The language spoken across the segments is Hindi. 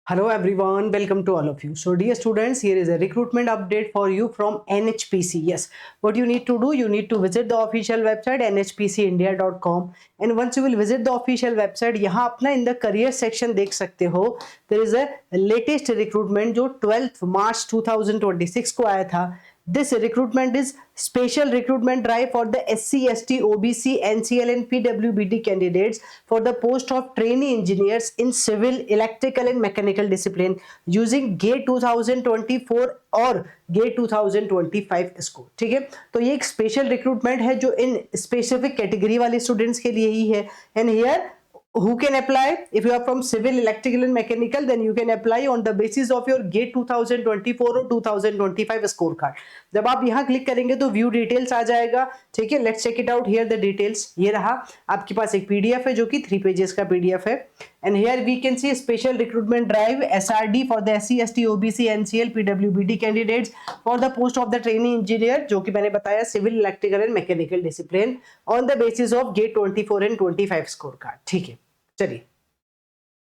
Hello everyone, welcome to all of you. So dear students, here is a recruitment update for you from NHPC. Yes, what you need to do, you need to visit the official website nhpcindia.com, and once you will visit the official website, यहाँ अपना in the career section देख सकते हो. There is a latest recruitment जो 12th March 2026 को आया था. This recruitment is special recruitment drive for the SC, ST, OBC, NCL and PWBD candidates for the post of trainee engineers in civil, electrical and mechanical discipline using GATE 2024 और GATE 2025 स्कोर. ठीक है, तो ये एक स्पेशल रिक्रूटमेंट है जो इन स्पेसिफिक कैटेगरी वाले स्टूडेंट्स के लिए ही है. And here who can apply? If you are from civil, electrical and mechanical, then you can apply on the basis of your GATE 2024 और 2025 स्कोर कार्ड. जब आप यहाँ क्लिक करेंगे तो व्यू डिटेल्स आ जाएगा. ठीक है, let's check it out. Here the details. ये रहा आपके पास एक पीडीएफ है जो कि 3 पेजेस का पीडीएफ है. And here we can see special recruitment drive SRD for the SC, ST, OBC, NCL, PWBD candidates for the post of the training engineer, जो कि मैंने बताया civil, electrical and mechanical discipline on the basis of GATE 24 and 25 score card. ठीक है, चलिए.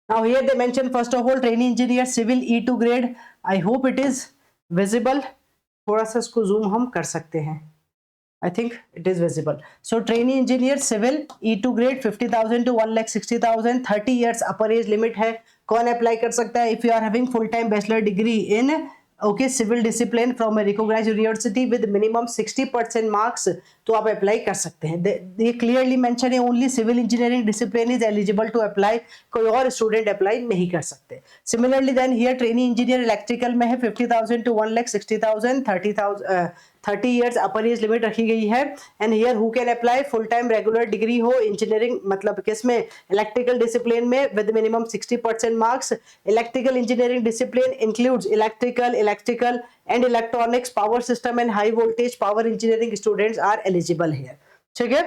Now here they mention first of all trainee engineer civil E2 grade. I hope it is visible. थोड़ा सा इसको zoom हम कर सकते हैं. I think it is visible. So trainee engineer civil E2 grade 50,000 to 1,60,000. 30 years upper age limit है. कौन अप्लाई कर सकता है? If you are having full time bachelor degree in civil discipline from a recognized university with minimum 60% marks, तो आप अप्लाई कर सकते हैं. ये क्लियरली मेंशन है, only civil engineering discipline is eligible to apply, कोई और स्टूडेंट अप्लाई नहीं कर सकते. Similarly then here training engineer electrical में है 50,000 to 1,60,000. 30 years upper age limit रखी गई है. And here who can apply? Full time regular degree हो इंजीनियरिंग, मतलब किसमें? इलेक्ट्रिकल डिसिप्लिन में with minimum 60% marks. Electrical engineering discipline includes electrical and electronics, power system and high voltage power engineering students are eligible here. ठीक है,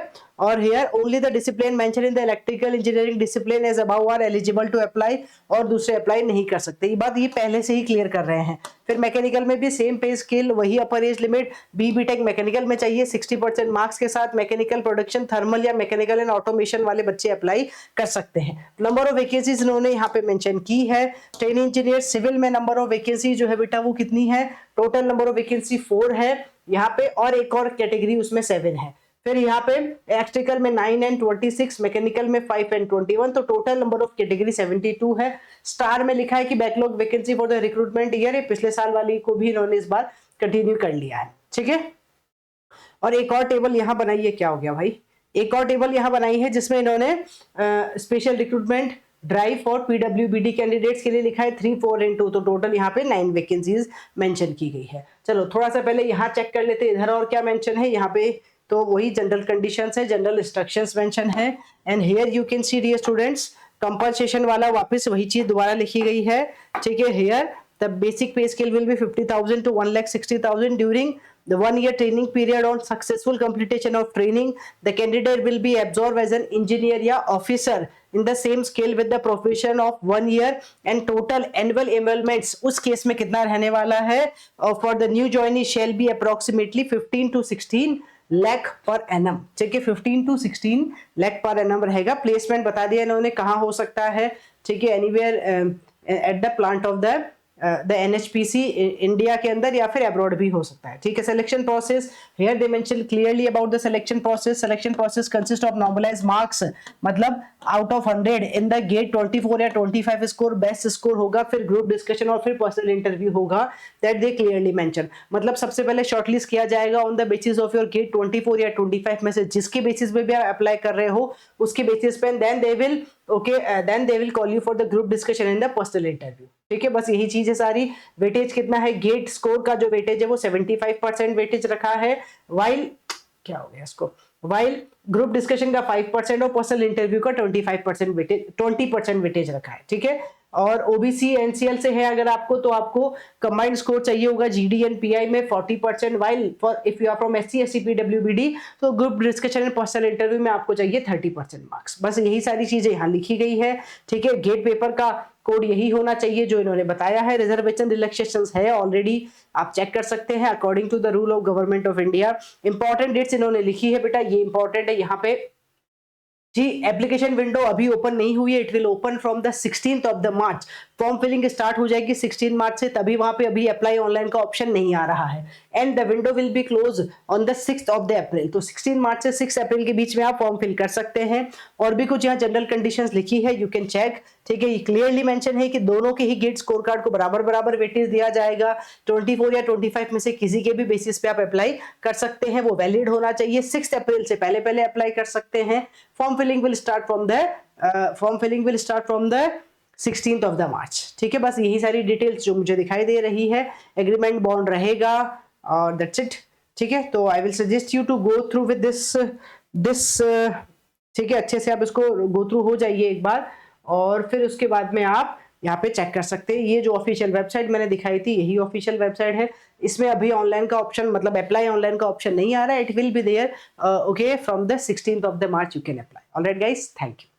और here only the discipline mentioned in the electrical engineering discipline as above are eligible to apply, और दूसरे अप्लाई नहीं कर सकते. ये बात ये पहले से ही क्लियर कर रहे हैं. फिर मैकेनिकल में भी सेम पे स्केल, वही अपर एज लिमिट. BTech मैकेनिकल में चाहिए 60% मार्क्स के साथ. मैकेनिकल प्रोडक्शन, थर्मल या मैकेनिकल एंड ऑटोमेशन वाले बच्चे अप्लाई कर सकते हैं. नंबर ऑफ वैकेंसीज इन्होंने यहाँ पे मेंशन की है. ट्रेनिंग इंजीनियर सिविल में नंबर ऑफ वैकेंसी जो है बेटा वो कितनी है? टोटल नंबर ऑफ वैकेंसी 4 है यहाँ पे, और एक और कैटेगरी उसमें 7 है. फिर यहाँ पे इलेक्ट्रिकल में 9 एंड 26, मैकेनिकल में 5 एंड 21, तो टोटल नंबर ऑफ कैटेगरी 72 है. स्टार में लिखा है कि backlog vacancy for the recruitment year, पिछले साल वाली को भी इन्होंने इस बार कंटिन्यू कर लिया है. ठीक है, और एक और टेबल यहाँ बनाई है. क्या हो गया भाई? एक और टेबल यहाँ बनाई है जिसमें इन्होंने special recruitment drive for PWBD candidates के लिए लिखा है 3, 4 एंड 2, तो टोटल यहाँ पे 9 वैकेंसीज मेंशन की गई है. चलो थोड़ा सा पहले यहाँ चेक कर लेते हैं इधर और क्या मेंशन है. यहाँ पे तो वही जनरल कंडीशंस है, जनरल इंस्ट्रक्शंस मेंशन है. And here you can see dear students, compensation वाला वापस वही चीज दोबारा लिखी गई है. ठीक है, हियर द बेसिक पे scale will be 50,000 to 1,60,000 during the 1-year training period. On successful completion of training, the candidate will be absorbed as an engineer या officer in the same scale with the profession of 1 year, and total annual emoluments उस केस में कितना रहने वाला है? For the new joinee shall be approximately 15 to 16 lakh per annum. ठीक है, 15 to 16 lakh per annum रहेगा. प्लेसमेंट बता दिया इन्होंने कहाँ हो सकता है. ठीक है, anywhere at the plant of the NHPC India के अंदर या फिर अब्रॉड भी हो सकता है. ठीक है, selection process here they mention clearly about the selection process. Selection process consist of normalized marks, मतलब out of 100 in the GATE 24 या 25 स्कोर बेस्ट स्कोर होगा. फिर ग्रुप डिस्कशन और फिर पर्सनल इंटरव्यू होगा. That they clearly mention. मतलब सबसे पहले शॉर्टलिस्ट किया जाएगा on the basis of your GATE 24 या 25 में से जिसके बेसिस पे भी आप अप्लाई कर रहे हो उसके बेसिस पे. Then they will call you for the group discussion in the personal interview. ठीक है, बस यही चीज है सारी. वेटेज कितना है? गेट स्कोर का जो वेटेज है वो 75% वेटेज रखा है. वाइल क्या हो गया इसको? वाइल ग्रुप डिस्कशन का 5% और पर्सनल इंटरव्यू का 25% वेटेज, 20% वेटेज रखा है. ठीक है, और OBC NCL से है अगर आपको, तो आपको कंबाइंड स्कोर चाहिए होगा GD एंड PI में 40%. While for if you are from SC, ST, PWBD तो group discussion and personal interview में आपको चाहिए 30% मार्क्स. बस यही सारी चीजें यहाँ लिखी गई है. ठीक है, गेट पेपर का कोड यही होना चाहिए जो इन्होंने बताया है. रिजर्वेशन रिलैक्सेशंस है ऑलरेडी, आप चेक कर सकते हैं according to the rule of government of India. Important dates इन्होंने लिखी है बेटा, ये इंपॉर्टेंट है यहाँ पे. जी एप्लीकेशन विंडो अभी ओपन नहीं हुई है, it will open from the 16th of the March. Form filling start हो जाएगी 16 मार्च से, तभी वहां पे अभी अप्लाई ऑनलाइन का ऑप्शन नहीं आ रहा है। And the window will be close on the 6th of the April. तो 16 मार्च से 6 अप्रैल के बीच में आप फॉर्म फिल कर सकते हैं। और भी कुछ यहाँ जनरल कंडीशंस लिखी है, यू कैन चेक। ठीक है, ये क्लियरली मेंशन है कि दोनों के ही गेट स्कोर कार्ड को बराबर बराबर वेटेज दिया जाएगा। 24 या 25 में से किसी के भी बेसिस पे आप अप्लाई कर सकते हैं, वो वैलिड होना चाहिए। 6 अप्रैल से पहले पहले अप्लाई कर सकते हैं। Form filling will start from the 16th of the March. ठीक है, बस यही सारी डिटेल्स जो मुझे दिखाई दे रही है। एग्रीमेंट बॉन्ड रहेगा और दैट्स इट। ठीक है, तो I will suggest you to go through with this. ठीक है, अच्छे से आप इसको गो थ्रू हो जाइए एक बार, और फिर उसके बाद में आप यहाँ पे चेक कर सकते हैं। ये जो ऑफिशियल वेबसाइट मैंने दिखाई थी, यही ऑफिशियल वेबसाइट है। इसमें अभी ऑनलाइन का ऑप्शन, मतलब अप्लाई ऑनलाइन का ऑप्शन नहीं आ रहा है। It will be there okay from the 16th of the March you can apply. Alright guys, thank you.